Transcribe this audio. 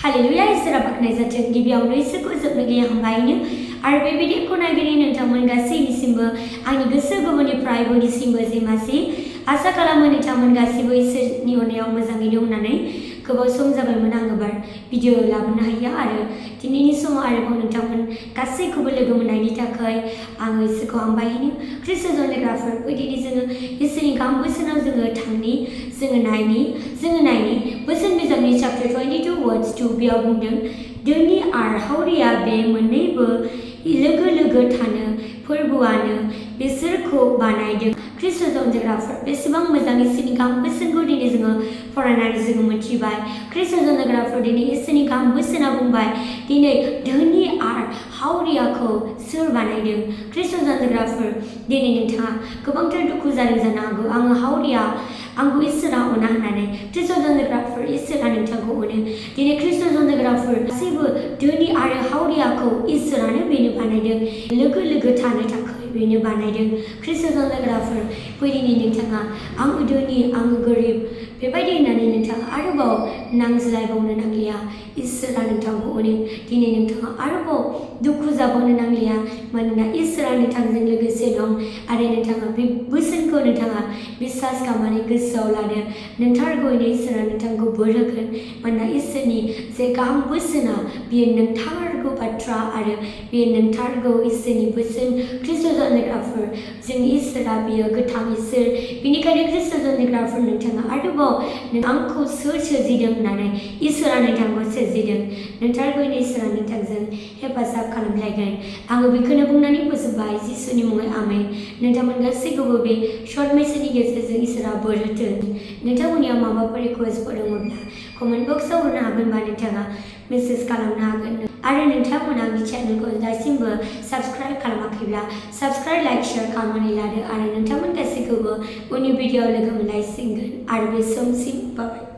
Hallelujah isra baknai zatheng gibiaw isrkou jobnagi hambaयनो आरो बे भिडिअखौ नायगिरि नोंथांमोन गासैनिसिमबो आंनि गोसो गोरबोनिफ्राय बयनिसिमबो जेमासि आसा खालामो नोंथांमोन गासैबो इसोरनि अननायाव मोजाङै दं होननानै गोबाव सम जाबायमोन आं एबार भिडिअ लाबोनो हायो आरो दिनैनि समाव आरोबाव नोंथांमोन गासैखौबो लोगो मोननायनि थाखाय आङो इसोरखौ हामबायनो ख्रिस्ट जन्यग्राफोर दिनै जोङो इसोरनि गाहाम बोसोनाव जोङो नायनि बोसोन बिजाबनि चैप्टर 22 वर्स 2 बेयाव बुंदों धोनि आरो हावरिया बे मोननैबो लोगो लोगो थानो फोरबोआनो बिसोरखौ बानायदों ख्रिस्ट जन्यग्राफोर बेसेबां मोजां इसोरनि गाहाम बोसोनखौ दिनै जोङो फरायनानै जोङो मिथिबाय ख्रिस्ट जन्यग्राफोर दिनै इसोरनि गाहाम बोसोना बुंबाय दिनै धोनि आरो हावरियाखौ सोर बानायदों ख्रिस्ट जन्यग्राफोर दिनै नोंथाङा गोबांथार दुखु जादों जानो हागौ आङो हावरिया आंखौ इसोरा अना होननानै ख्रिस्ट जन्यग्राफोर इसोरा नोंथांखौ अनो दिनै ख्रिस्ट जन्यग्राफोर गासैबो धोनि आरो हावरियाखौ इसोरानो बेनो बानायदों लोगो लोगो थानो थाखाय बेनो बानायदों ख्रिस्ट जन्यग्राफोर दिनै नोंथाङा आङो धोनि आङो गोरिब बेबायदि होननानै नोंथाङा आरोबाव नांज्लायबावनो नांलिया इसोरा नोंथांखौ अनो दिनै नोंथाङा आरोबाव दुखु जाबावनो नांलिया मानोना इसोरा नोंथांजों लोगोसे दं आरो नोंथाङा बे बोसोनखौ नोंथाङा बिश्वास खालामनानै गोसोआव लादो नोंथारगौयैनो इसोरा नोंथांखौ बोर होगोन मानोना इसोरनि जे गाहाम बोसोना बेयो नोंथारगौ बाथ्रा आरो बेयो नोंथारगौ इसोरनि बोसोन ख्रिस्ट जन्यग्राफोर जोंनि इसोरा बेयो गोथां इसोर बेनिखायनो ख्रिस्ट जन्यग्राफोर नोंथाङा आरोबाव आंखौ सोर सोरजिदों होननानै इसोरा नोंथांखौ सोरजिदों नोंथारगौयैनो इसोरा नोंथांजों हेफाजाब खालामलायगोन आङो बेखौनो बुंनानै फोजोबबाय जिसुनि मुङै आमेन नोंथांमोन गासैखौबो बे शर्ट मेसेजनि गेजेरजों इसोरा बोर होथों नोंथांमोननियाव माबाफोर रिक्वेस्टफोर दङब्ला कमेन्ट बक्सआव हरनो हागोन बा नोंथाङा मेसेज खालामनो हागोन आरो नोंथांमोना आंनि चेनेलखौ दासिमबो साबस्क्राइब खालामाखैब्ला साबस्क्राइब लाइक शेयार खालामनानै लादो आरो नोंथांमोन गासैखौबो उननि भिडिअआव लोगो मोनलायसिगोन आरो बे समसिम बाय